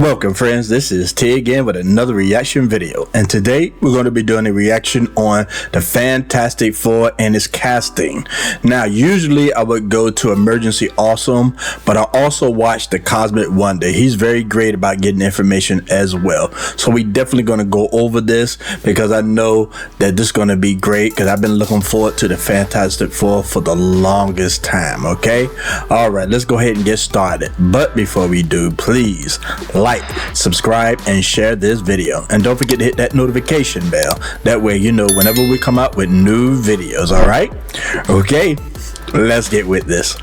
Welcome friends, this is T again with another reaction video, and today we're going to be doing a reaction on the Fantastic Four and its casting. Now usually I would go to Emergency Awesome, but I also watch the Cosmic Wonder. He's very great about getting information as well, so we definitely going to go over this because I know that this is going to be great because I've been looking forward to the Fantastic Four for the longest time. Okay, alright, let's go ahead and get started, but before we do, please like, subscribe, and share this video, and don't forget to hit that notification bell. That way you know whenever we come out with new videos. All right, okay, let's get with this.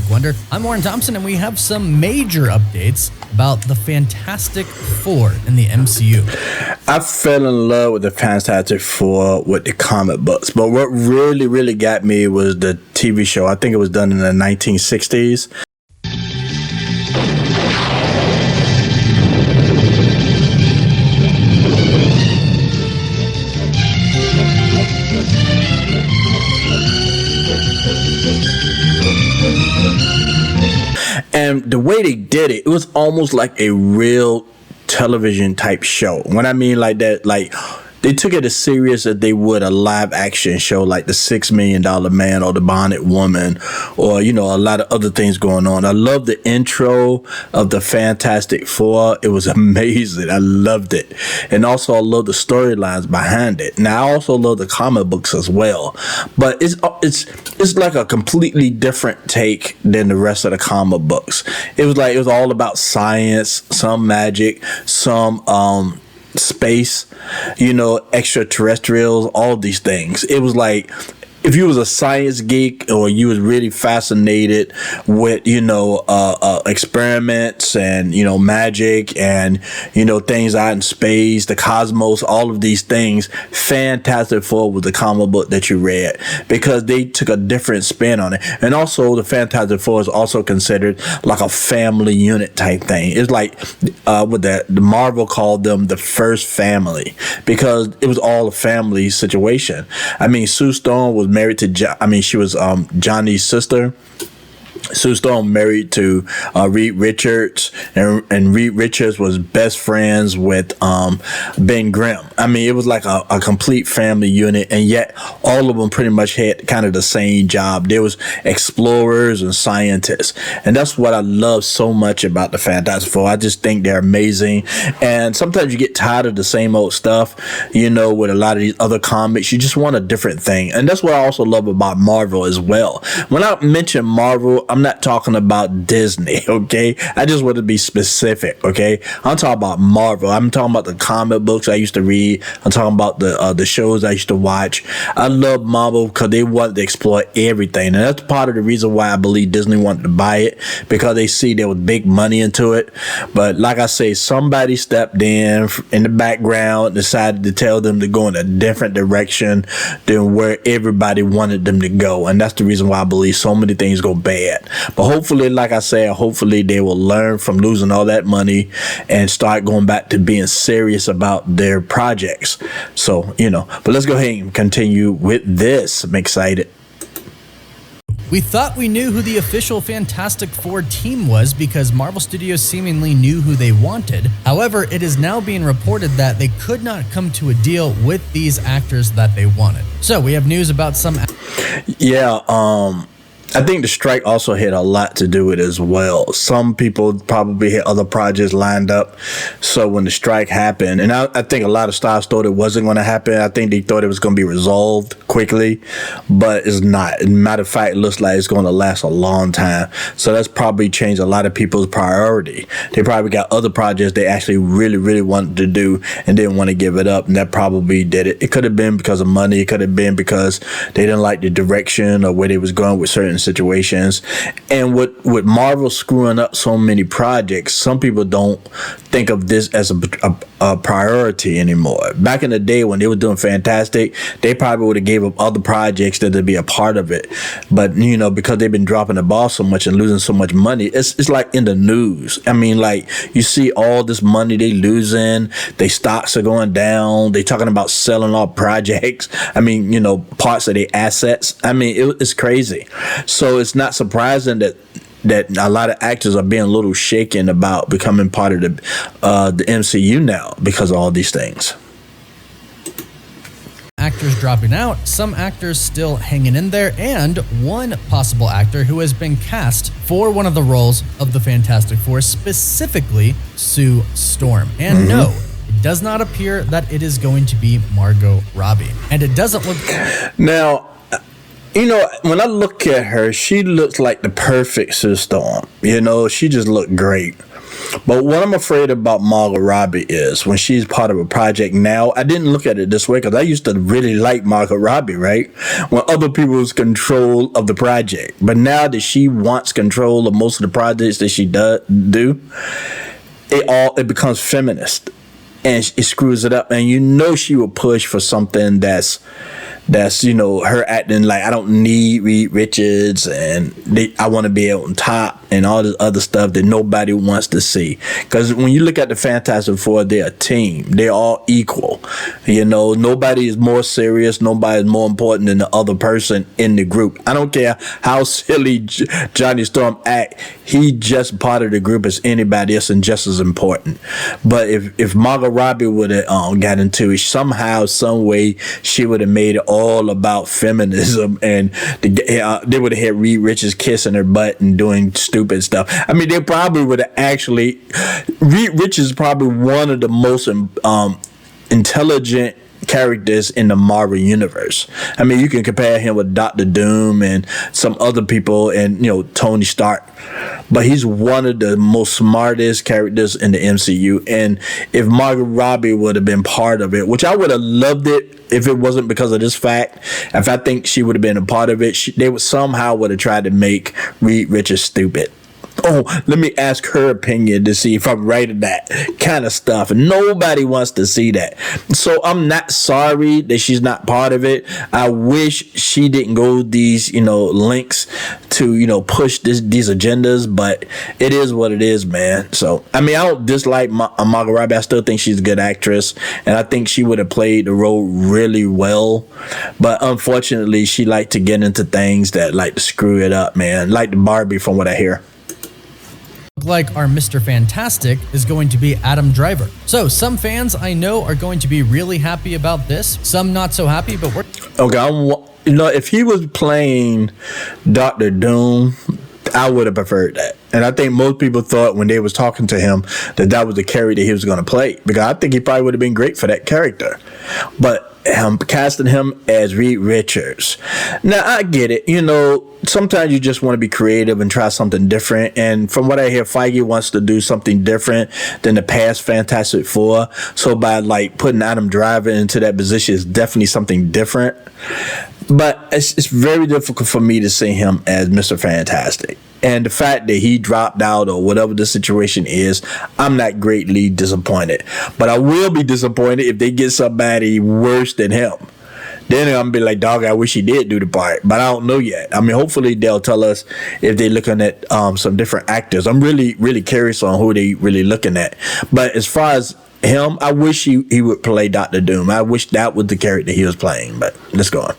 Wonder. I'm Warren Thompson, and we have some major updates about the Fantastic Four in the MCU. I fell in love with the Fantastic Four with the comic books, but what really got me was the TV show. I think it was done in the 1960s. And the way they did it, it was almost like a real television type show. When I mean like that, like they took it as serious as they would a live action show like the $6 Million Man or the Bonnet Woman, or you know, a lot of other things going on. I love the intro of the Fantastic Four. It was amazing. I loved it. And also I love the storylines behind it. Now I also love the comic books as well, but it's like a completely different take than the rest of the comic books. It was all about science, some magic, some space, you know, extraterrestrials, all these things. It was like if you was a science geek or you was really fascinated with, you know, experiments and, you know, magic and, you know, things out in space, the cosmos, all of these things, Fantastic Four was the comic book that you read because they took a different spin on it. And also the Fantastic Four is also considered like a family unit type thing. It's like what the Marvel called them the first family because it was all a family situation. I mean, Sue Storm was married to she was Johnny's sister. Sue Storm married to Reed Richards, and Reed Richards was best friends with Ben Grimm. I mean, it was like a complete family unit, and yet all of them pretty much had kind of the same job. There was explorers and scientists, and that's what I love so much about the Fantastic Four. I just think they're amazing, and sometimes you get tired of the same old stuff, you know, with a lot of these other comics. You just want a different thing, and that's what I also love about Marvel as well. When I mention Marvel, I'm not talking about Disney, okay? I just want to be specific, okay? I'm talking about Marvel. I'm talking about the comic books I used to read. I'm talking about the shows I used to watch. I love Marvel because they wanted to explore everything, and that's part of the reason why I believe Disney wanted to buy it, because they see there was big money into it. But like I say, somebody stepped in the background, decided to tell them to go in a different direction than where everybody wanted them to go, and that's the reason why I believe so many things go bad. But hopefully, like I said, hopefully they will learn from losing all that money and start going back to being serious about their projects. So, you know, but let's go ahead and continue with this. I'm excited. We thought we knew who the official Fantastic Four team was because Marvel Studios seemingly knew who they wanted. However, it is now being reported that they could not come to a deal with these actors that they wanted. So we have news about some. Yeah, I think the strike also had a lot to do with it as well. Some people probably had other projects lined up. So when the strike happened, and I think a lot of stars thought it wasn't going to happen. I think they thought it was going to be resolved quickly, but it's not. As a matter of fact, it looks like it's going to last a long time. So that's probably changed a lot of people's priority. They probably got other projects they actually really wanted to do and didn't want to give it up, and that probably did it. It could have been because of money. It could have been because they didn't like the direction or where they was going with certain situations. And with Marvel screwing up so many projects, some people don't think of this as a priority anymore. Back in the day when they were doing fantastic, they probably would have gave up other projects to be a part of it. But you know, because they've been dropping the ball so much and losing so much money, it's like in the news. I mean, like you see all this money they losing, their stocks are going down. They talking about selling off projects. I mean, you know, parts of their assets. I mean, it's crazy. So it's not surprising that a lot of actors are being a little shaken about becoming part of the MCU now because of all these things. Actors dropping out, some actors still hanging in there, and one possible actor who has been cast for one of the roles of the Fantastic Four, specifically Sue Storm. And no, it does not appear that it is going to be Margot Robbie. And it doesn't look... Now, you know, when I look at her, she looks like the perfect Sue Storm. You know, she just looked great. But what I'm afraid about Margot Robbie is when she's part of a project now, I didn't look at it this way because I used to really like Margot Robbie, right? When other people was control of the project. But now that she wants control of most of the projects that she do, it becomes feminist. And it screws it up. And you know she will push for something that's you know, her acting like I don't need Reed Richards and I want to be on top and all this other stuff that nobody wants to see. Because when you look at the Fantastic Four, they're a team. They're all equal. You know, nobody is more serious. Nobody is more important than the other person in the group. I don't care how silly Johnny Storm act. He just part of the group as anybody else and just as important. But if Margot Robbie would have got into it somehow, some way, she would have made it all about feminism, and they would have had Reed Richards kissing her butt and doing stupid stuff. I mean, they probably would have actually. Reed Richards is probably one of the most intelligent characters in the Marvel universe. I mean, you can compare him with Dr. Doom and some other people, and you know, Tony Stark. But he's one of the most smartest characters in the MCU. And if Margot Robbie would have been part of it, which I would have loved it if it wasn't because of this fact, if I think she would have been a part of it, they would somehow would have tried to make Reed Richards stupid. Oh, let me ask her opinion to see if I'm right in that kind of stuff. And nobody wants to see that. So I'm not sorry that she's not part of it. I wish she didn't go these, you know, links to, you know, push these agendas, but it is what it is, man. So, I mean, I don't dislike Margot Robbie. I still think she's a good actress, and I think she would have played the role really well. But unfortunately, she liked to get into things that like to screw it up, man. Like the Barbie, from what I hear. Like our Mr. Fantastic is going to be Adam Driver. So some fans I know are going to be really happy about this, some not so happy, but we're okay. You know, if he was playing Dr. Doom, I would have preferred that. And I think most people thought when they was talking to him that was the character he was going to play, because I think he probably would have been great for that character. But casting him as Reed Richards. Now, I get it. You know, sometimes you just want to be creative and try something different. And from what I hear, Feige wants to do something different than the past Fantastic Four. So by like putting Adam Driver into that position is definitely something different. But it's very difficult for me to see him as Mr. Fantastic. And the fact that he dropped out or whatever the situation is, I'm not greatly disappointed. But I will be disappointed if they get somebody worse than him. Then I'm going to be like, dog, I wish he did do the part. But I don't know yet. I mean, hopefully they'll tell us if they're looking at some different actors. I'm really, really curious on who they really looking at. But as far as him, I wish he would play Dr. Doom. I wish that was the character he was playing. But let's go on.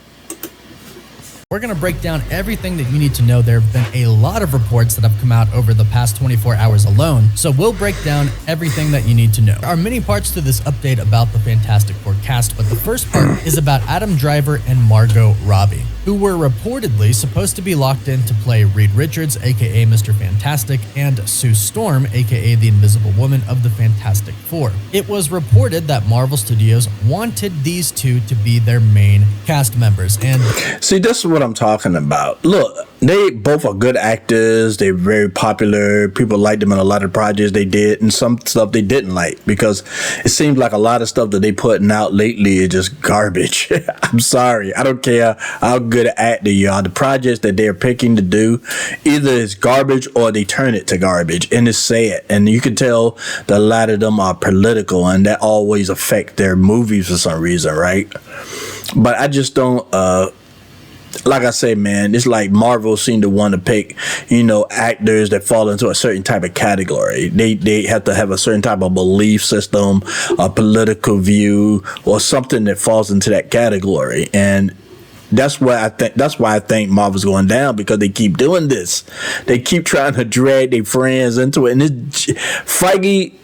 We're going to break down everything that you need to know. There have been a lot of reports that have come out over the past 24 hours alone, so we'll break down everything that you need to know. There are many parts to this update about the Fantastic Four cast, but the first part is about Adam Driver and Margot Robbie, who were reportedly supposed to be locked in to play Reed Richards, aka Mr. Fantastic, and Sue Storm, aka the Invisible Woman of the Fantastic Four. It was reported that Marvel Studios wanted these two to be their main cast members, and see, this is what I'm talking about. Look, They both are good actors. They're very popular. People like them in a lot of projects they did, and some stuff they didn't like, because it seems like a lot of stuff that they putting out lately is just garbage. I'm sorry. I don't care how good an actor you are. The projects that they're picking to do, either it's garbage or they turn it to garbage, and it's sad. And you can tell that a lot of them are political, and that always affect their movies for some reason, right? But I just don't. Like I say, man, it's like Marvel seem to want to pick, actors that fall into a certain type of category. They have to have a certain type of belief system, a political view, or something that falls into that category. And that's why I think Marvel's going down, because they keep doing this. They keep trying to drag their friends into it. And Feige,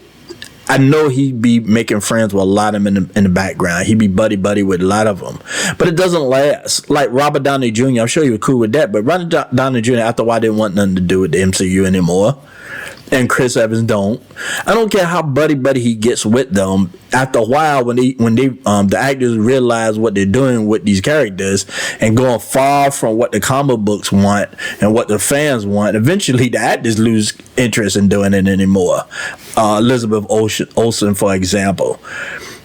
I know he'd be making friends with a lot of them in the background. He'd be buddy with a lot of them. But it doesn't last. Like Robert Downey Jr., I'm sure you were cool with that. But Robert Downey Jr., after a while, didn't want nothing to do with the MCU anymore. And Chris Evans don't. I don't care how buddy he gets with them. After a while, when the actors realize what they're doing with these characters and going far from what the comic books want and what the fans want, eventually the actors lose interest in doing it anymore. Elizabeth Olsen, for example.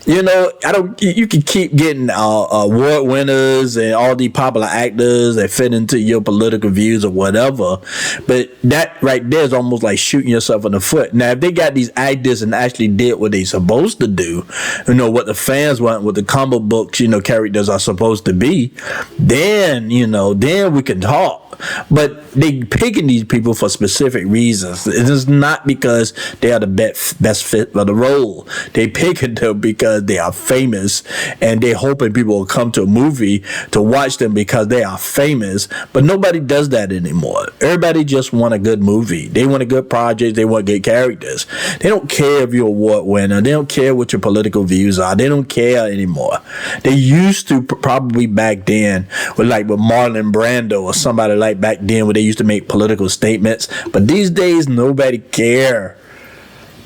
You can keep getting award winners and all these popular actors that fit into your political views or whatever, but that right there is almost like shooting yourself in the foot. Now, if they got these actors and actually did what they're supposed to do, what the fans want, what the comic books, characters are supposed to be, then we can talk. But they picking these people for specific reasons. It is not because they are the best fit for the role. They picking them because they are famous, and they're hoping people will come to a movie to watch them because they are famous. But nobody does that anymore. Everybody just want a good movie. They want a good project. They want good characters. They don't care if you're a award winner. They don't care what your political views are. They don't care anymore. They used to probably back then with Marlon Brando or somebody like back then, where they used to make political statements. But these days, nobody care.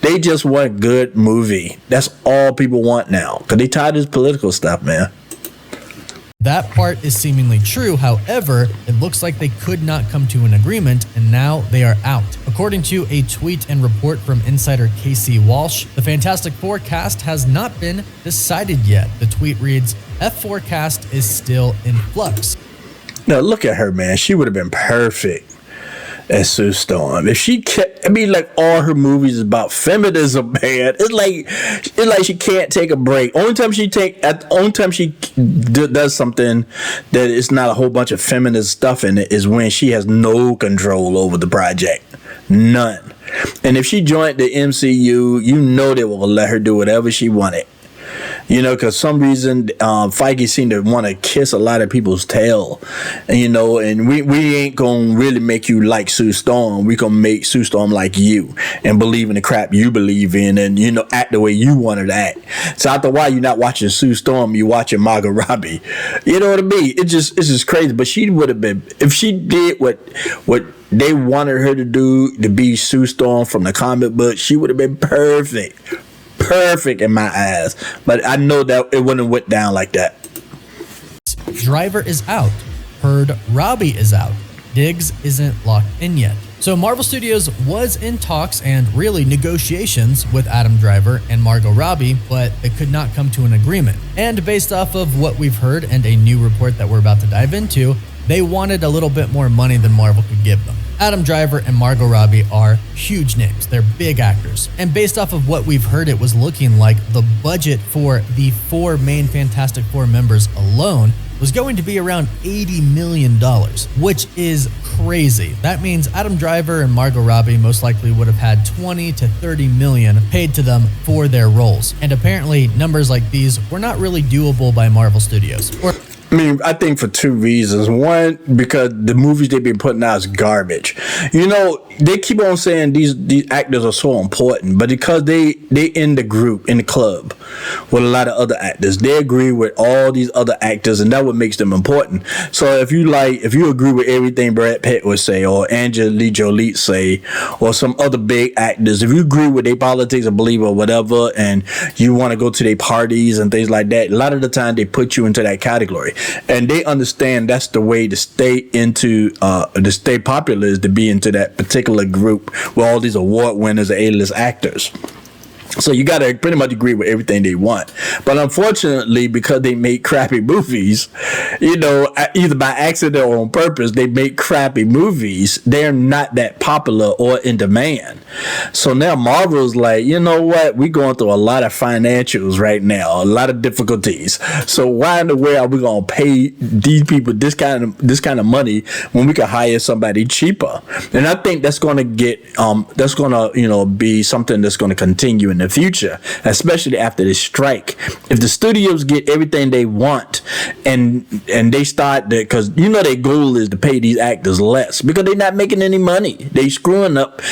They just want a good movie. That's all people want now, because they tired of this political stuff, man. That part is seemingly true. However, it looks like they could not come to an agreement, and now they are out. According to a tweet and report from insider Casey Walsh, the Fantastic Four cast has not been decided yet. The tweet reads, F4 cast is still in flux. Now, look at her, man. She would have been perfect as Sue Storm. If she kept, all her movies is about feminism, man. It's like she can't take a break. Only time she does something that is not a whole bunch of feminist stuff in it is when she has no control over the project. None. And if she joined the MCU, they will let her do whatever she wanted. Because some reason Feige seemed to want to kiss a lot of people's tail, and we ain't going to really make you like Sue Storm. We going to make Sue Storm like you and believe in the crap you believe in, and, act the way you want her to act. So after a while, you're not watching Sue Storm, you're watching Margot Robbie. You know what I mean? It's just crazy. But she would have been, if she did what they wanted her to do, to be Sue Storm from the comic book, she would have been perfect in my eyes. But I know that it wouldn't have went down like that. Driver is out. Heard Robbie is out. Diggs isn't locked in yet. So Marvel Studios was in talks and really negotiations with Adam Driver and Margot Robbie, but they could not come to an agreement. And based off of what we've heard and a new report that we're about to dive into, they wanted a little bit more money than Marvel could give them. Adam Driver and Margot Robbie are huge names. They're big actors. And based off of what we've heard, it was looking like the budget for the 4 main Fantastic Four members alone was going to be around $80 million, which is crazy. That means Adam Driver and Margot Robbie most likely would have had 20 to 30 million paid to them for their roles. And apparently numbers like these were not really doable by Marvel Studios. I think for 2 reasons. One, because the movies they've been putting out is garbage. They keep on saying these actors are so important, but because they in the club with a lot of other actors, they agree with all these other actors, and that's what makes them important. So if you agree with everything Brad Pitt would say, or Angelina Jolie say, or some other big actors, if you agree with their politics or believe or whatever, and you want to go to their parties and things like that, a lot of the time they put you into that category. and they understand that's the way to stay popular, is to be into that particular group with all these award winners and A-list actors. So you got to pretty much agree with everything they want. But unfortunately, because they make crappy movies, either by accident or on purpose, they make crappy movies. They're not that popular or in demand. So now Marvel's like, you know what? We're going through a lot of financials right now, a lot of difficulties. So why in the world are we going to pay these people this kind of money when we can hire somebody cheaper? And I think that's going to be something that's going to continue in the future, especially after this strike. If the studios get everything they want and they start, because their goal is to pay these actors less because they're not making any money. They screwing up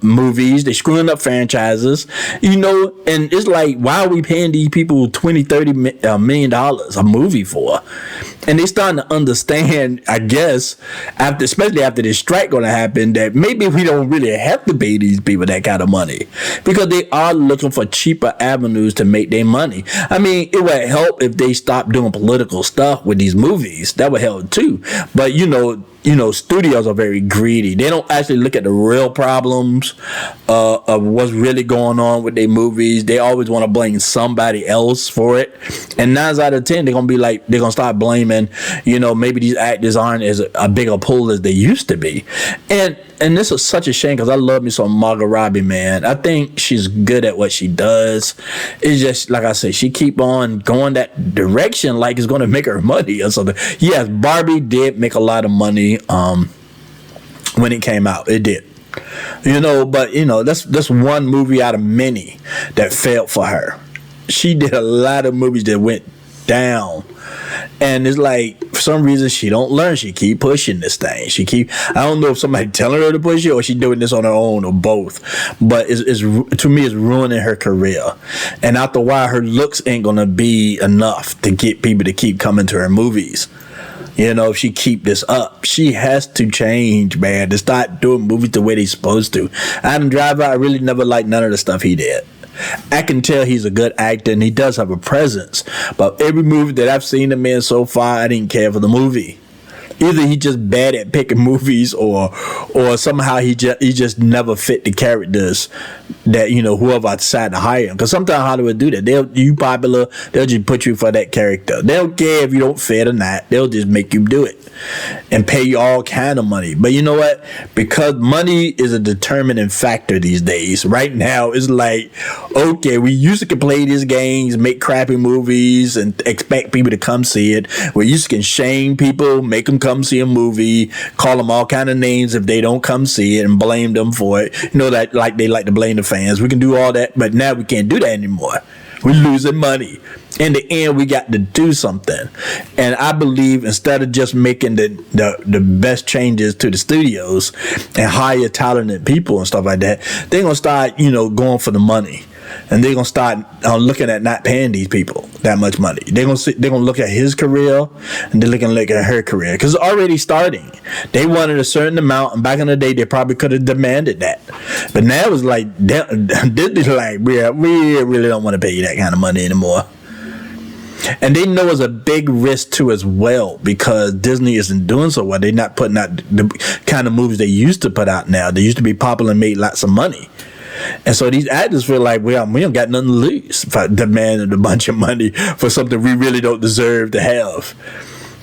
movies, they screwing up franchises, and it's like, why are we paying these people $20-30 million a movie for? And they starting to understand, I guess, especially after this strike going to happen, that maybe we don't really have to pay these people that kind of money, because they are looking for cheaper avenues to make their money. I mean, it would help if they stopped doing political stuff with these movies. That would help too. But studios are very greedy. They don't actually look at the real problems of what's really going on with their movies. They always want to blame somebody else for it. And 9 out of 10, they're going to start blaming, maybe these actors aren't as a bigger pull as they used to be. And this is such a shame, because I love me some Margot Robbie, man. I think she's good at what she does. It's just, like I said, she keep on going that direction like it's going to make her money or something. Yes, Barbie did make a lot of money when it came out. It did. But that's one movie out of many that failed for her. She did a lot of movies that went down. And it's like, for some reason, she don't learn. She keep pushing this thing. I don't know if somebody telling her to push it or she doing this on her own or both. But to me, it's ruining her career. And after a while, her looks ain't going to be enough to get people to keep coming to her movies. If she keep this up, she has to change, man, to start doing movies the way they supposed to. Adam Driver, I really never liked none of the stuff he did. I can tell he's a good actor and he does have a presence, but every movie that I've seen him in so far, I didn't care for the movie. Either he just bad at picking movies, or somehow he just never fit the characters that whoever I decide to hire him. Because sometimes Hollywood do that. You popular, they'll just put you for that character. They don't care if you don't fit or not. They'll just make you do it and pay you all kind of money. But you know what? Because money is a determining factor these days. Right now, it's like, okay, we used to play these games, make crappy movies, and expect people to come see it. We used to shame people, make them come see a movie, call them all kind of names if they don't come see it, and blame them for it. That like they like to blame the fans. We can do all that, but now we can't do that anymore. We're losing money. In the end, we got to do something. And I believe instead of just making the best changes to the studios and hire talented people and stuff like that, they're going to start, going for the money. And they're going to start looking at not paying these people that much money. They're going to look at his career, and they're looking at her career. Because it's already starting. They wanted a certain amount, and back in the day, they probably could have demanded that. But now it's like, Disney's like, we really don't want to pay you that kind of money anymore. And they know it's a big risk too as well, because Disney isn't doing so well. They're not putting out the kind of movies they used to put out now. They used to be popular and made lots of money. And so these actors feel like, we don't got nothing to lose for demanding a bunch of money for something we really don't deserve to have.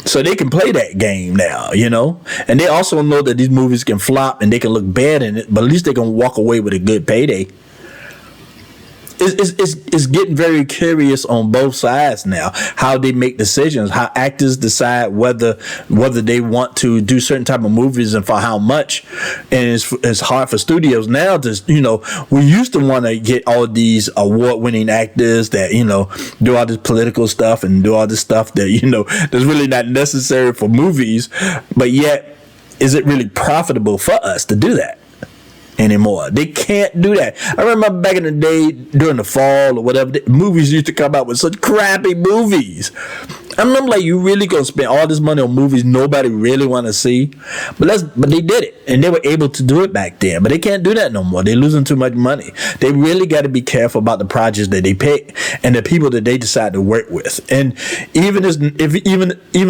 So they can play that game now, And they also know that these movies can flop and they can look bad in it, but at least they can walk away with a good payday. It's getting very curious on both sides now, how they make decisions, how actors decide whether they want to do certain type of movies and for how much. And it's hard for studios now to, we used to want to get all these award-winning actors that, do all this political stuff and do all this stuff that, that's really not necessary for movies. But yet, is it really profitable for us to do that? anymore. They can't do that. I remember back in the day during the fall or whatever, the movies used to come out with such crappy movies. I remember, like, you really gonna spend all this money on movies nobody really want to see, but they did it, and they were able to do it back then. But they can't do that no more. They're losing too much money. They really got to be careful about the projects that they pick and the people that they decide to work with. And even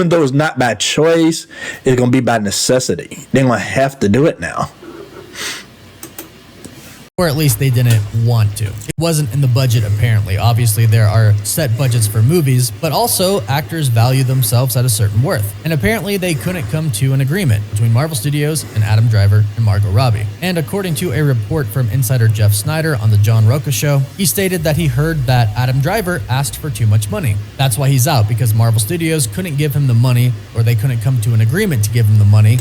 though it's not by choice, it's gonna be by necessity. They're gonna have to do it now. Or at least they didn't want to. It wasn't in the budget, apparently. Obviously, there are set budgets for movies, but also actors value themselves at a certain worth. And apparently, they couldn't come to an agreement between Marvel Studios and Adam Driver and Margot Robbie. And according to a report from insider Jeff Snyder on the John Rocha Show, he stated that he heard that Adam Driver asked for too much money. That's why he's out, because Marvel Studios couldn't give him the money, or they couldn't come to an agreement to give him the money.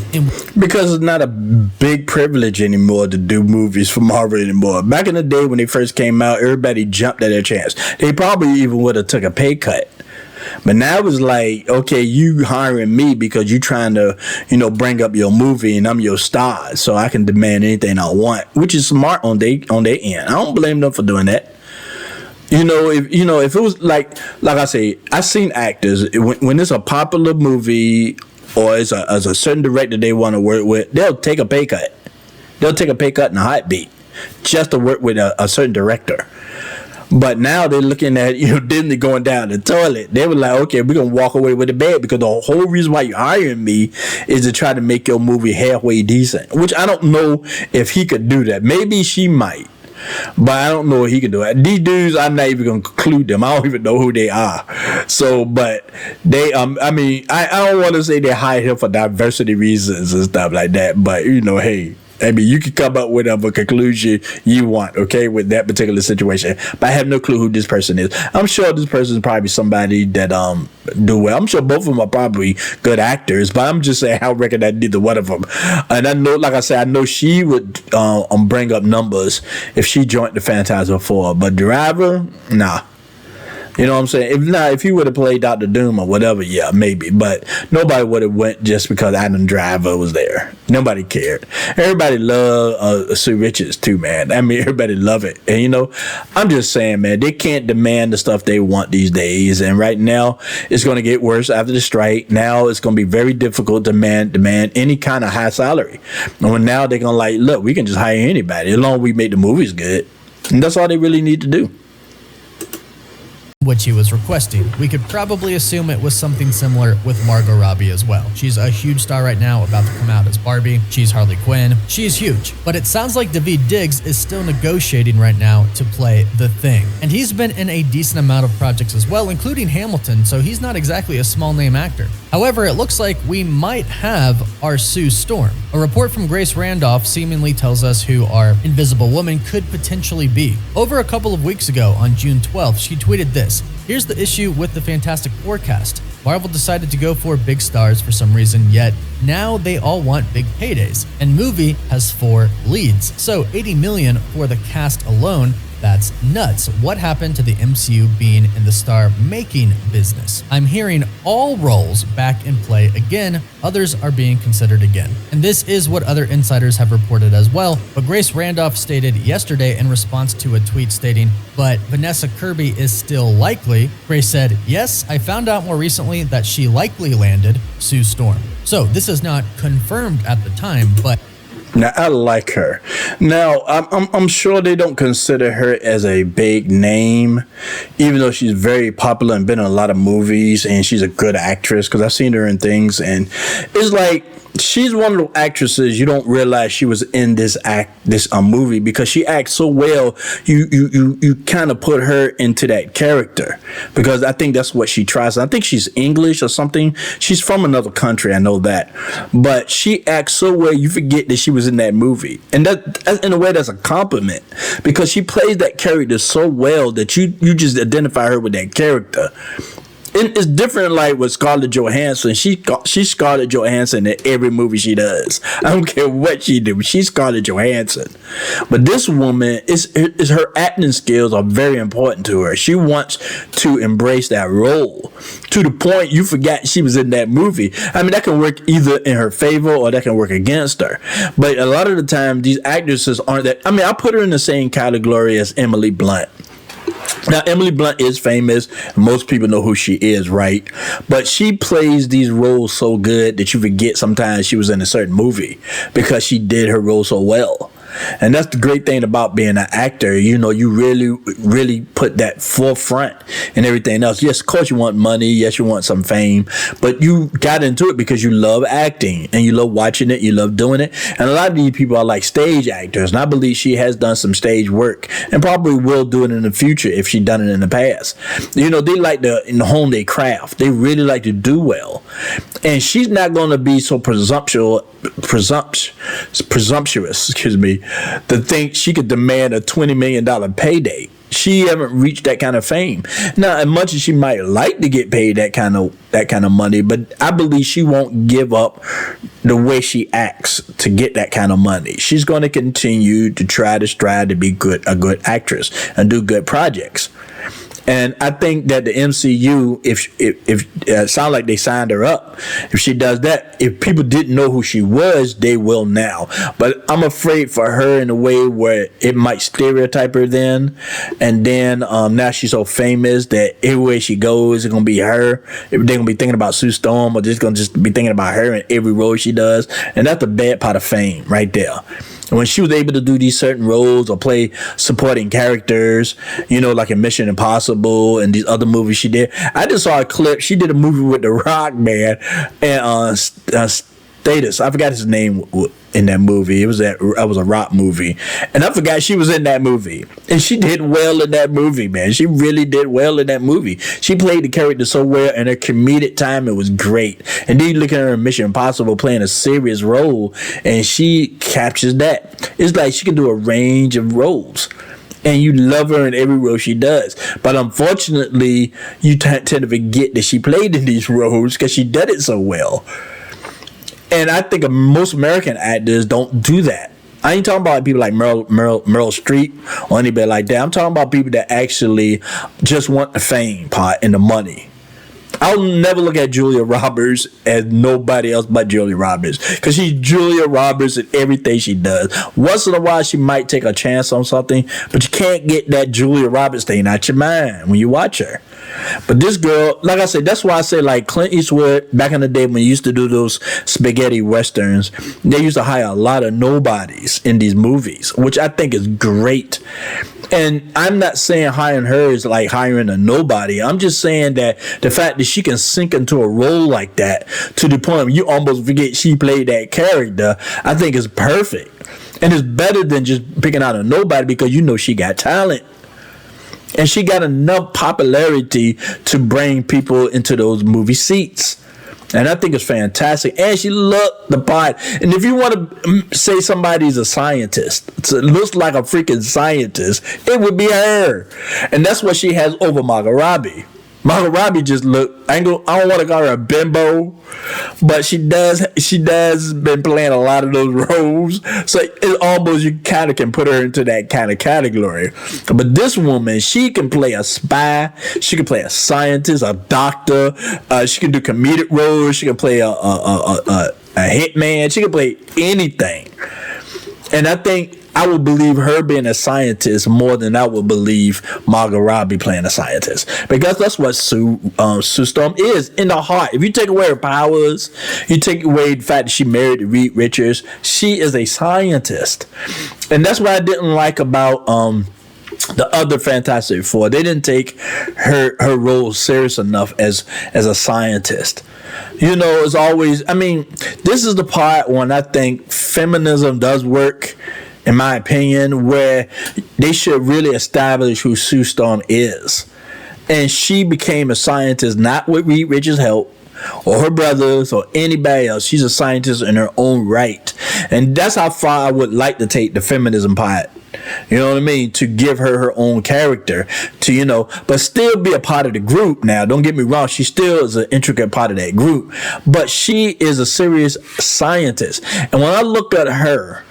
Because it's not a big privilege anymore to do movies for Marvel anymore. Back in the day when they first came out, everybody jumped at their chance. They probably even would have took a pay cut. But now it's like, okay, you hiring me because you trying to, bring up your movie and I'm your star, so I can demand anything I want, which is smart on their end. I don't blame them for doing that. If it was like I say, I've seen actors when it's a popular movie or it's a certain director they want to work with, they'll take a pay cut. They'll take a pay cut in a heartbeat just to work with a certain director. But now they're looking at Disney going down the toilet. They were like, okay, we're gonna walk away with the bad, because the whole reason why you're hiring me is to try to make your movie halfway decent. Which I don't know if he could do that. Maybe she might, but I don't know if he can do it. These dudes, I'm not even gonna conclude them. I don't even know who they are. So, but they, I don't want to say they hired him for diversity reasons and stuff like that. But hey. You can come up with whatever conclusion you want, okay, with that particular situation. But I have no clue who this person is. I'm sure this person is probably somebody that do well. I'm sure both of them are probably good actors, but I'm just saying I don't recognize neither one of them. And I know, like I said, I know she would bring up numbers if she joined the Fantastic Four. But Driver, nah. You know what I'm saying? If he would have played Dr. Doom or whatever, yeah, maybe. But nobody would have went just because Adam Driver was there. Nobody cared. Everybody loved Sue Richards too, man. Everybody love it. And I'm just saying, man, they can't demand the stuff they want these days. And right now, it's going to get worse after the strike. Now it's going to be very difficult to demand any kind of high salary. And now they're going to look, we can just hire anybody as long as we make the movies good. And that's all they really need to do. Which he was requesting. We could probably assume it was something similar with Margot Robbie as well. She's a huge star right now, about to come out as Barbie. She's Harley Quinn. She's huge. But it sounds like Daveed Diggs is still negotiating right now to play The Thing. And he's been in a decent amount of projects as well, including Hamilton, so he's not exactly a small name actor. However, it looks like we might have our Sue Storm. A report from Grace Randolph seemingly tells us who our Invisible Woman could potentially be. Over a couple of weeks ago, on June 12th, she tweeted this: "Here's the issue with the Fantastic Four cast. Marvel decided to go for big stars for some reason, yet now they all want big paydays. And movie has 4 leads. So $80 million for the cast alone. That's nuts. What happened to the MCU being in the star-making business? I'm hearing all roles back in play again. Others are being considered again." And this is what other insiders have reported as well. But Grace Randolph stated yesterday in response to a tweet stating, "But Vanessa Kirby is still likely." Grace said, "Yes, I found out more recently that she likely landed Sue Storm." So this is not confirmed at the time, but now, I like her. Now, I'm sure they don't consider her as a big name, even though she's very popular and been in a lot of movies, and she's a good actress, because I've seen her in things, and it's like she's one of those actresses you don't realize she was in this movie, because she acts so well. You kind of put her into that character, because I think that's what she tries. I think she's English or something. She's from another country, I know that, but she acts so well you forget that she was in that movie, and that in a way that's a compliment, because she plays that character so well that you just identify her with that character. It's different, like with Scarlett Johansson. She's Scarlett Johansson in every movie she does. I don't care what she do. She's Scarlett Johansson. But this woman is her acting skills are very important to her. She wants to embrace that role to the point you forgot she was in that movie. I mean, that can work either in her favor or that can work against her. But a lot of the time, these actresses aren't that. I mean, I put her in the same category as Emily Blunt. Now, Emily Blunt is famous. Most people know who she is, right? But she plays these roles so good that you forget sometimes she was in a certain movie because she did her role so well. And that's the great thing about being an actor. You know, you really put that forefront and everything else. Yes, of course you want money. Yes, you want some fame. But you got into it because you love acting and you love watching it. You love doing it. And a lot of these people are like stage actors. And I believe she has done some stage work and probably will do it in the future if she's done it in the past. You know, they like to hone their craft. They really like to do well. And she's not going to be so presumptuous, excuse me, to think she could demand a $20 million payday. She haven't reached that kind of fame. Now, as much as she might like to get paid that kind of money, but I believe she won't give up the way she acts to get that kind of money. She's going to continue to try to strive to be a good actress and do good projects. And I think that the MCU, if sound like they signed her up, if she does that, if people didn't know who she was, they will now. But I'm afraid for her in a way where it might stereotype her then. And then now she's so famous that everywhere she goes, it's going to be her. They're going to be thinking about Sue Storm, or they're going to just be thinking about her in every role she does. And that's the bad part of fame right there. When she was able to do these certain roles or play supporting characters, you know, like in Mission Impossible and these other movies she did. I just saw a clip. She did a movie with The Rock, man, and Status. I forgot his name in that movie. It was a Rock movie, and I forgot she was in that movie. And she did well in that movie, man. She really did well in that movie. She played the character so well, and her comedic timing was great. And then you look at her in Mission Impossible playing a serious role, and she captures that. It's like she can do a range of roles. And you love her in every role she does. But unfortunately, you tend to forget that she played in these roles because she did it so well. And I think most American actors don't do that. I ain't talking about people like Meryl Streep or anybody like that. I'm talking about people that actually just want the fame part and the money. I'll never look at Julia Roberts as nobody else but Julia Roberts, because she's Julia Roberts in everything she does. Once in a while, she might take a chance on something, but you can't get that Julia Roberts thing out your mind when you watch her. But this girl, like I said, that's why I say like Clint Eastwood back in the day when he used to do those spaghetti westerns, they used to hire a lot of nobodies in these movies, which I think is great. And I'm not saying hiring her is like hiring a nobody. I'm just saying that the fact that she can sink into a role like that to the point where you almost forget she played that character, I think is perfect. And it's better than just picking out a nobody, because you know she got talent. And she got enough popularity to bring people into those movie seats. And I think it's fantastic. And she looked the part. And if you want to say somebody's a scientist, it looks like a freaking scientist, it would be her. And that's what she has over Margot Robbie. Margot Robbie just look. I don't want to call her a bimbo, but she does been playing a lot of those roles. So it almost, you kind of can put her into that kind of category. But this woman, she can play a spy. She can play a scientist, a doctor. She can do comedic roles. She can play a hitman. She can play anything. And I think I would believe her being a scientist more than I would believe Margot Robbie playing a scientist, because that's what Sue Storm is in the heart. If you take away her powers, you take away the fact that she married to Reed Richards, she is a scientist. And that's what I didn't like about the other Fantastic Four. They didn't take her role serious enough as a scientist. You know, it's always, I mean, this is the part when I think feminism does work, in my opinion, where they should really establish who Sue Storm is. And she became a scientist not with Reed Richards' help or her brothers or anybody else. She's a scientist in her own right. And that's how far I would like to take the feminism part. You know what I mean? To give her her own character, to, you know, but still be a part of the group. Now, don't get me wrong, she still is an intricate part of that group, but she is a serious scientist. And when I look at her,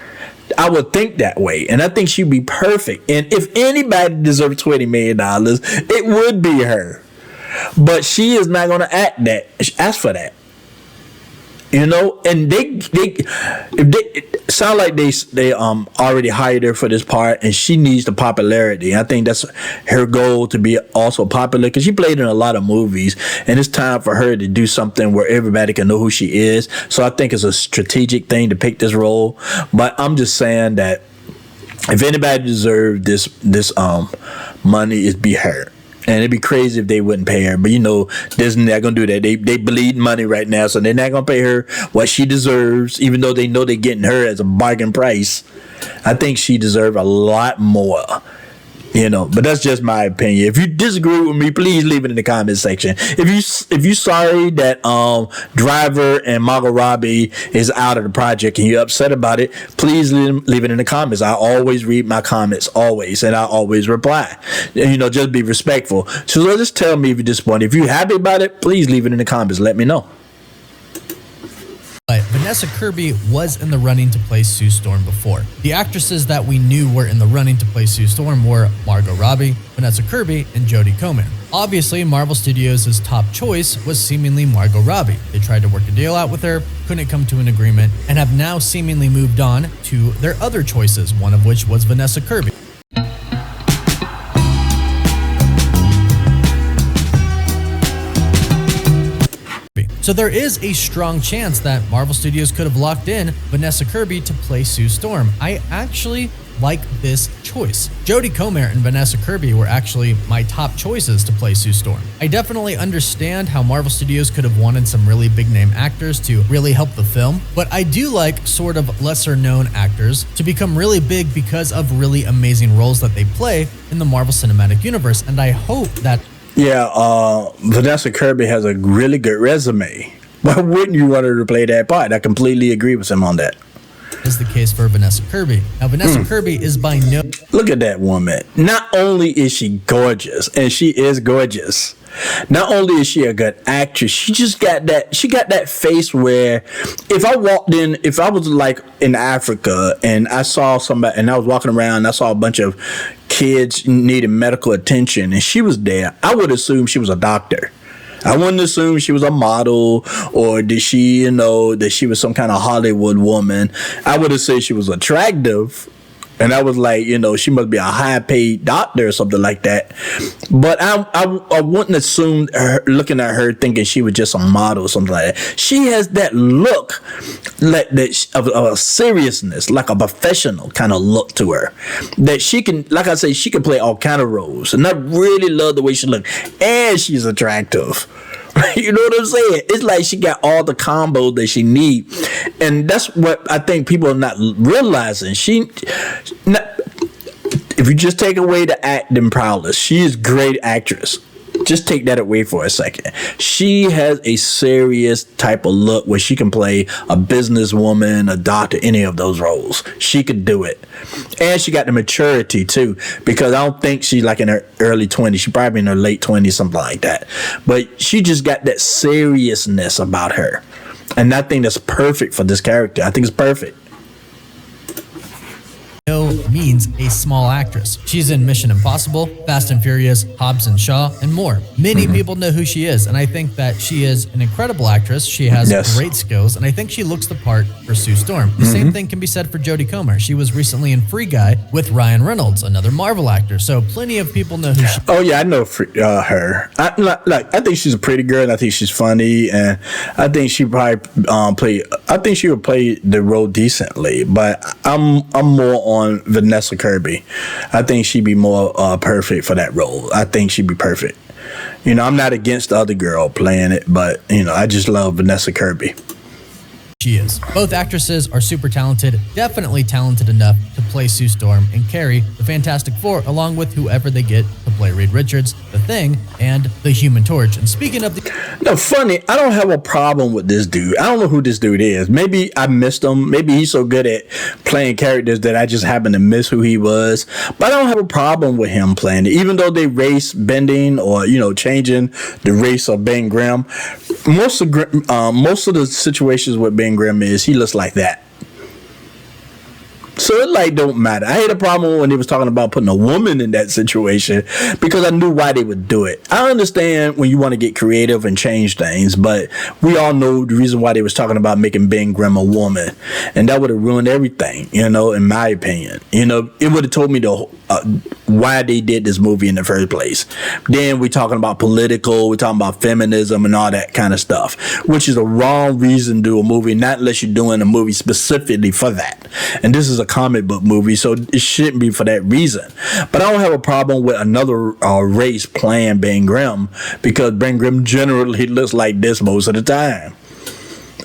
I would think that way, and I think she'd be perfect. And if anybody deserves $20 million, it would be her. But she is not going to ask for that. You know, and it sound like they already hired her for this part, and she needs the popularity. I think that's her goal, to be also popular, because she played in a lot of movies, and it's time for her to do something where everybody can know who she is. So I think it's a strategic thing to pick this role. But I'm just saying that if anybody deserved this money, it'd be her. And it'd be crazy if they wouldn't pay her. But, you know, Disney not going to do that. They bleed money right now, so they're not going to pay her what she deserves, even though they know they're getting her as a bargain price. I think she deserves a lot more. You know, but that's just my opinion. If you disagree with me, please leave it in the comment section. If you sorry that Driver and Margot Robbie is out of the project and you're upset about it, please leave it in the comments. I always read my comments, always, and I always reply. You know, just be respectful. So just tell me if you're disappointed. If you're happy about it, please leave it in the comments. Let me know. But Vanessa Kirby was in the running to play Sue Storm before. The actresses that we knew were in the running to play Sue Storm were Margot Robbie, Vanessa Kirby, and Jodie Comer. Obviously, Marvel Studios' top choice was seemingly Margot Robbie. They tried to work a deal out with her, couldn't come to an agreement, and have now seemingly moved on to their other choices, one of which was Vanessa Kirby. So there is a strong chance that Marvel Studios could have locked in Vanessa Kirby to play Sue Storm. I actually like this choice. Jodie Comer and Vanessa Kirby were actually my top choices to play Sue Storm. I definitely understand how Marvel Studios could have wanted some really big name actors to really help the film, but I do like sort of lesser known actors to become really big because of really amazing roles that they play in the Marvel Cinematic Universe, and I hope that Vanessa Kirby has a really good resume. Why wouldn't you want her to play that part? I completely agree with him on that. Is the case for Vanessa Kirby. Now, Vanessa Kirby is by no... Look at that woman. Not only is she gorgeous, and she is gorgeous, not only is she a good actress, she got that face where if I was like in Africa and I saw somebody and I was walking around and I saw a bunch of kids needing medical attention and she was there, I would assume she was a doctor. I wouldn't assume she was a model or that she was some kind of Hollywood woman. I would have said she was attractive. And I was like, she must be a high-paid doctor or something like that. But I wouldn't assume looking at her thinking she was just a model or something like that. She has that look of a seriousness, like a professional kind of look to her. That she can, like I say, she can play all kind of roles. And I really love the way she looks. And she's attractive. You know what I'm saying? It's like she got all the combos that she need, and that's what I think people are not realizing. If you just take away the acting prowess, she is a great actress. Just take that away for a second. She has a serious type of look where she can play a businesswoman, a doctor, any of those roles. She could do it. And she got the maturity too, because I don't think she's like in her early 20s. She's probably in her late 20s, something like that. But she just got that seriousness about her. And I think that's perfect for this character. I think it's perfect. No means a small actress. She's in Mission Impossible, Fast and Furious, Hobbs and Shaw, and more. Many people know who she is, and I think that she is an incredible actress. She has great skills, and I think she looks the part for Sue Storm. The same thing can be said for Jodie Comer. She was recently in Free Guy with Ryan Reynolds, another Marvel actor, so plenty of people know who she is. Oh, yeah, I know her. I think she's a pretty girl, and I think she's funny, and I think she probably she would play the role decently, but I'm more on Vanessa Kirby. I think she'd be more perfect for that role. I think she'd be perfect. I'm not against the other girl playing it, but I just love Vanessa Kirby. She is. Both actresses are super talented, definitely talented enough to play Sue Storm and carry the Fantastic Four along with whoever they get to play Reed Richards, the Thing and The Human Torch. And speaking of the... No, funny, I don't have a problem with this dude. I don't know who this dude is. Maybe I missed him. Maybe he's so good at playing characters that I just happen to miss who he was. But I don't have a problem with him playing it. Even though they race bending or, changing the race of Ben Grimm, most of the situations with Ben Grimm is he looks like that. So it don't matter. I had a problem when they was talking about putting a woman in that situation because I knew why they would do it. I understand when you want to get creative and change things, but we all know the reason why they was talking about making Ben Grimm a woman, and that would have ruined everything, in my opinion. It would have told me why they did this movie in the first place. Then we're talking about political, we're talking about feminism and all that kind of stuff, which is a wrong reason to do a movie, not unless you're doing a movie specifically for that. And this is a comic book movie, so it shouldn't be for that reason. But I don't have a problem with another race playing Ben Grimm because Ben Grimm generally looks like this most of the time.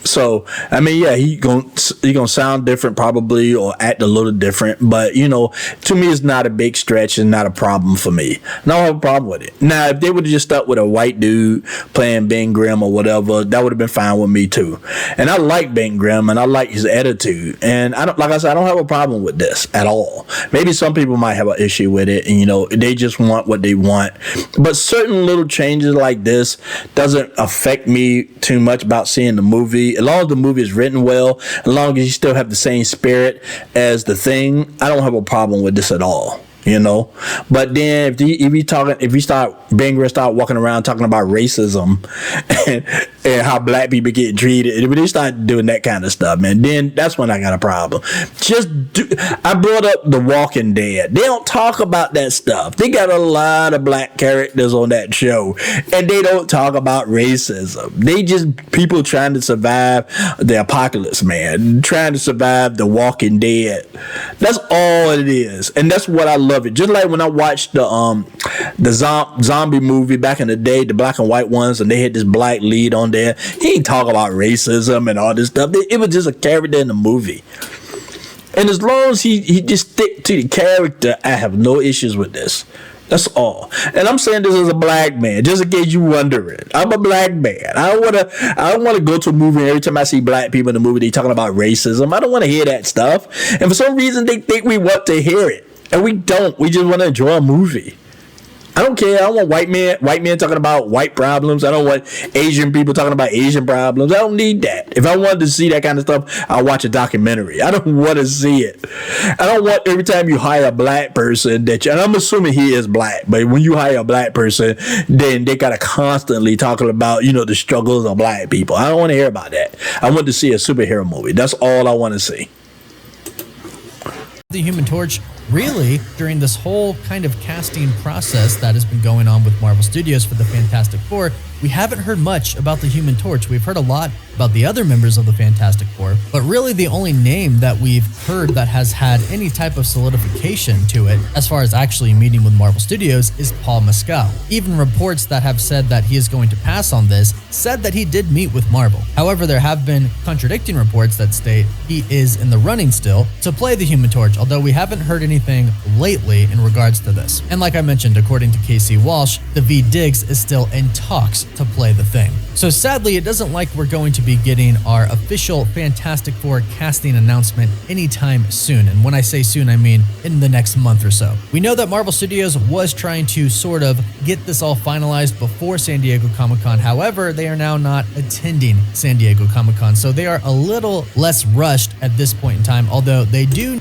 So, I mean, yeah, he gonna sound different probably or act a little different. But, to me, it's not a big stretch and not a problem for me. And I don't have a problem with it. Now, if they would have just stuck with a white dude playing Ben Grimm or whatever, that would have been fine with me, too. And I like Ben Grimm and I like his attitude. And like I said, I don't have a problem with this at all. Maybe some people might have an issue with it and, they just want what they want. But certain little changes like this doesn't affect me too much about seeing the movie. As long as the movie is written well, as long as you still have the same spirit as The Thing, I don't have a problem with this at all. But then if we start Ben Grimm start walking around talking about racism and how black people get treated, if they start doing that kind of stuff, man, then that's when I got a problem. I brought up The Walking Dead. They don't talk about that stuff. They got a lot of black characters on that show, and they don't talk about racism. They just people trying to survive the apocalypse, man, trying to survive The Walking Dead. That's all it is, and that's what I love. It just like when I watched the zombie movie back in the day, the black and white ones, and they had this black lead on there. He ain't talk about racism and all this stuff. It was just a character in the movie, and as long as he just stick to the character, I have no issues with this. That's all. And I'm saying this as a black man, just in case you wondering. I'm a black man. I don't want to go to a movie and every time I see black people in the movie, they talking about racism. I don't want to hear that stuff. And for some reason, they think we want to hear it. And we don't. We just want to enjoy a movie. I don't care. I don't want white men talking about white problems. I don't want Asian people talking about Asian problems. I don't need that. If I wanted to see that kind of stuff, I'll watch a documentary. I don't want to see it. I don't want every time you hire a black person and I'm assuming he is black, but when you hire a black person, then they gotta constantly talking about, the struggles of black people. I don't want to hear about that. I want to see a superhero movie. That's all I want to see. The Human Torch, really, during this whole kind of casting process that has been going on with Marvel Studios for the Fantastic Four, we haven't heard much about the Human Torch. We've heard a lot about the other members of the Fantastic Four, but really the only name that we've heard that has had any type of solidification to it, as far as actually meeting with Marvel Studios, is Paul Mescal. Even reports that have said that he is going to pass on this said that he did meet with Marvel. However, there have been contradicting reports that state he is in the running still to play the Human Torch, although we haven't heard anything lately in regards to this. And like I mentioned, according to KC Walsh, the V Diggs is still in talks to play the Thing. So sadly, it doesn't like we're going to be getting our official Fantastic Four casting announcement anytime soon. And when I say soon, I mean in the next month or so. We know that Marvel Studios was trying to sort of get this all finalized before San Diego Comic-Con. However, they are now not attending San Diego Comic-Con, so they are a little less rushed at this point in time, although they do.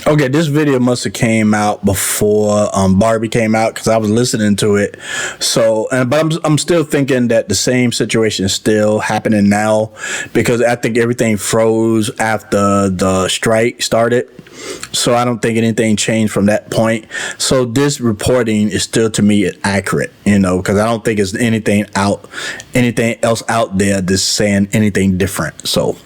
Okay, this video must have came out before Barbie came out because I was listening to it. So, but I'm still thinking that the same situation is still happening now because I think everything froze after the strike started. So I don't think anything changed from that point. So this reporting is still to me accurate, because I don't think there's anything else out there that's saying anything different. So.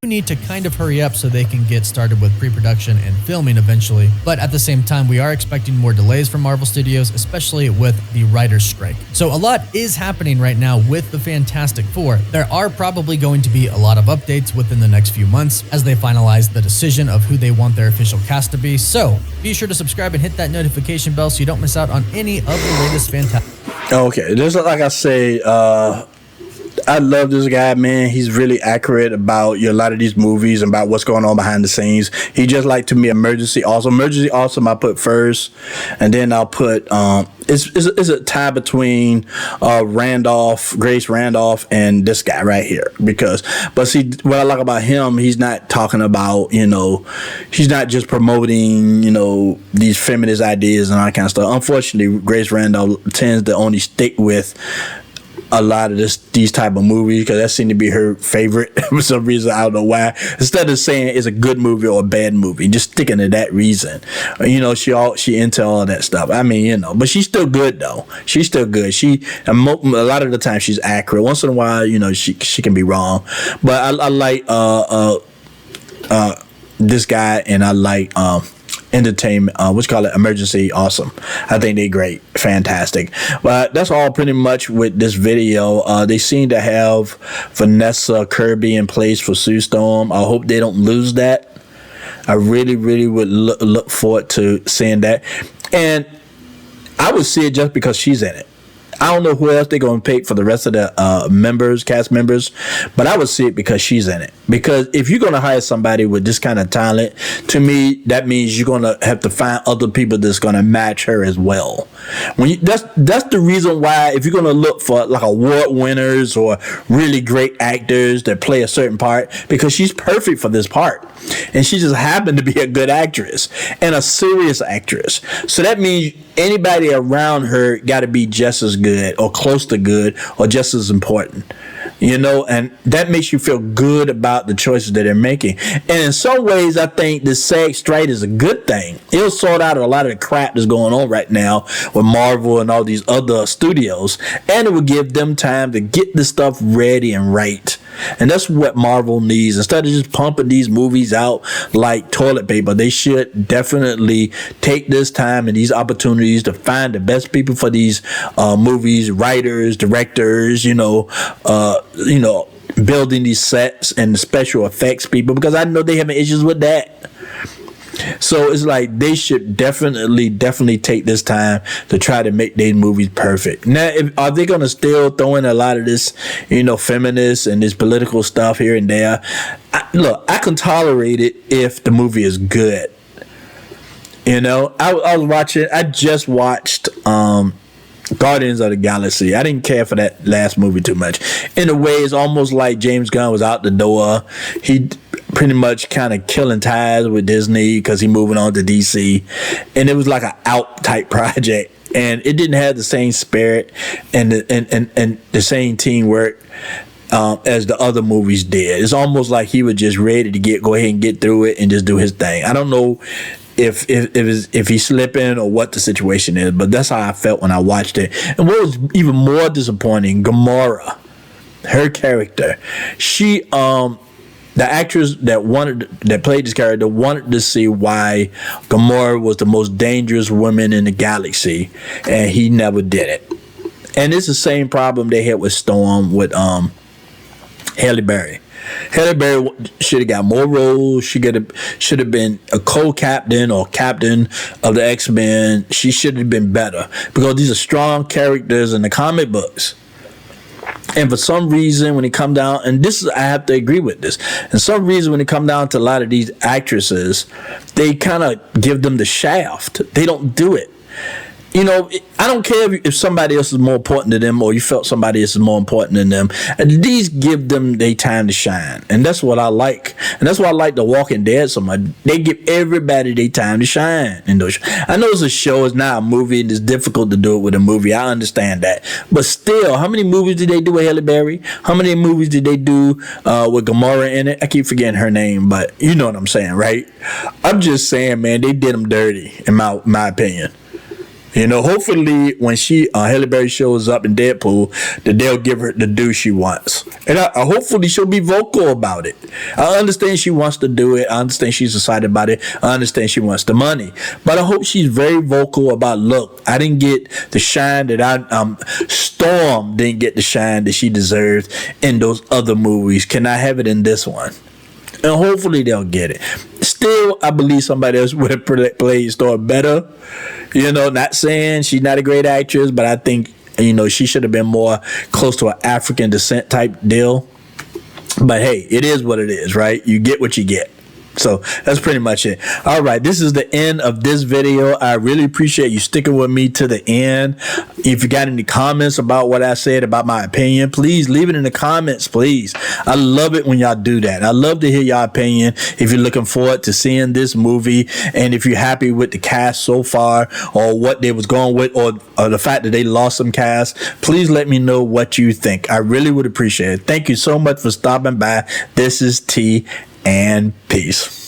need to kind of hurry up so they can get started with pre-production and filming eventually. But at the same time, we are expecting more delays from Marvel Studios, especially with the writer's strike. So a lot is happening right now with the Fantastic Four. There are probably going to be a lot of updates within the next few months as they finalize the decision of who they want their official cast to be. So be sure to subscribe and hit that notification bell so you don't miss out on any of the latest Fantastic. Okay, just like I say, I love this guy, man. He's really accurate about a lot of these movies and about what's going on behind the scenes. He just like to me Emergency Awesome. Emergency Awesome I put first, and then I'll put it's a tie between Grace Randolph, and this guy right here. But see, what I like about him, he's not talking about, he's not just promoting, these feminist ideas and all that kind of stuff. Unfortunately, Grace Randolph tends to only stick with a lot of these type of movies because that seemed to be her favorite for some reason. I don't know why. Instead of saying it's a good movie or a bad movie, just sticking to that reason. She into all that stuff. I mean, but she's still good though. She's still good. A lot of the time she's accurate. Once in a while, she can be wrong. But I like this guy, and I like Entertainment, Emergency Awesome. I think they're great, fantastic. But that's all pretty much with this video. They seem to have Vanessa Kirby in place for Sue Storm. I hope they don't lose that. I really, really would look forward to seeing that, and I would see it just because she's in it. I don't know who else they're going to pick for the rest of the cast members, but I would see it because she's in it. Because if you're going to hire somebody with this kind of talent, to me, that means you're going to have to find other people that's going to match her as well. That's the reason why, if you're going to look for like award winners or really great actors that play a certain part, because she's perfect for this part. And she just happened to be a good actress and a serious actress. So that means anybody around her got to be just as good or close to good or just as important. And that makes you feel good about the choices that they're making. And in some ways, I think the SAG strike is a good thing. It'll sort out a lot of the crap that's going on right now with Marvel and all these other studios, and it will give them time to get the stuff ready and right. And that's what Marvel needs. Instead of just pumping these movies out like toilet paper, they should definitely take this time and these opportunities to find the best people for these movies, writers, directors, building these sets and the special effects people, because I know they having issues with that. So it's like they should definitely take this time to try to make their movies perfect. Now, are they going to still throw in a lot of this, feminist and this political stuff here and there? I can tolerate it if the movie is good. I just watched Guardians of the Galaxy. I didn't care for that last movie too much. In a way, it's almost like James Gunn was out the door. He pretty much kind of killing ties with Disney because he moving on to DC, and it was like an out type project, and it didn't have the same spirit and the same teamwork as the other movies did. It's almost like he was just ready to go ahead and get through it and just do his thing. I don't know if he's slipping or what the situation is, but that's how I felt when I watched it. And what was even more disappointing, Gamora, her character, she the actress that played this character wanted to see why Gamora was the most dangerous woman in the galaxy, and he never did it. And it's the same problem they had with Storm with Halle Berry. Halle Berry should have got more roles. She should have been a co-captain or captain of the X-Men. She should have been better, because these are strong characters in the comic books. And for some reason, when it come down, and I have to agree with this, and some reason when it come down to a lot of these actresses, they kind of give them the shaft. They don't do it. I don't care if somebody else is more important to them, or you felt somebody else is more important than them. At least give them their time to shine. And that's what I like. And that's why I like The Walking Dead so much. They give everybody their time to shine. I know it's a show, it's not a movie, and it's difficult to do it with a movie. I understand that. But still, how many movies did they do with Halle Berry? How many movies did they do with Gamora in it? I keep forgetting her name, but you know what I'm saying, right? I'm just saying, man, they did them dirty, in my opinion. You know, hopefully when Halle Berry shows up in Deadpool, that they'll give her the due she wants. And hopefully she'll be vocal about it. I understand she wants to do it. I understand she's excited about it. I understand she wants the money. But I hope she's very vocal about, look, I didn't get the shine that Storm didn't get the shine that she deserved in those other movies. Can I have it in this one? And hopefully they'll get it. Still, I believe somebody else would have played Storm better. You know, not saying she's not a great actress, but I think, you know, she should have been more close to an African descent type deal. But hey, it is what it is, right? You get what you get. So that's pretty much it. All right, this is the end of this video. I really appreciate you sticking with me to the end. If you got any comments about what I said, about my opinion, please leave it in the comments, please. I love it when y'all do that. I love to hear y'all opinion if you're looking forward to seeing this movie, and if you're happy with the cast so far, or what they was going with, or the fact that they lost some cast. Please let me know what you think. I really would appreciate it. Thank you so much for stopping by. This is T, and peace.